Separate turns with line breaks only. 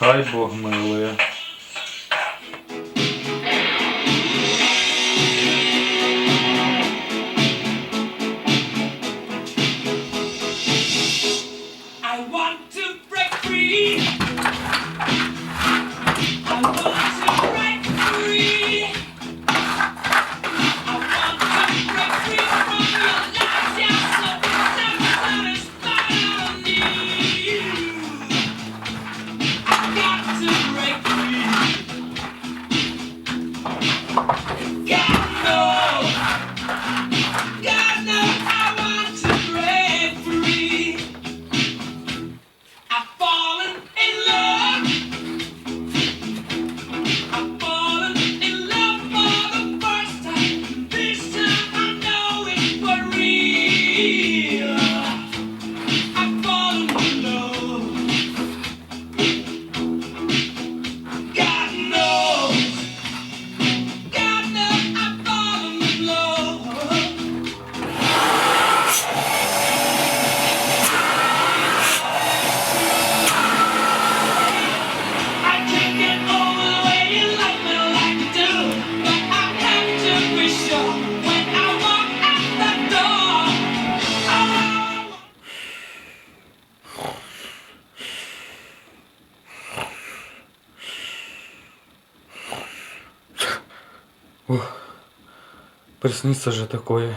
Хай Бог милує.
I want to break free. I want to break free. I want to break free from your lies. You're so satisfied on me. I got to break free. God knows, God knows I want to break free. I've fallen in love. I've fallen in love for the first time. This time I know it's for real. I've fallen in love. God knows. God knows I've fallen in love. I can't get over the way you love me like you do, but I have to be sure when I walk out the door.
Приснится же такое.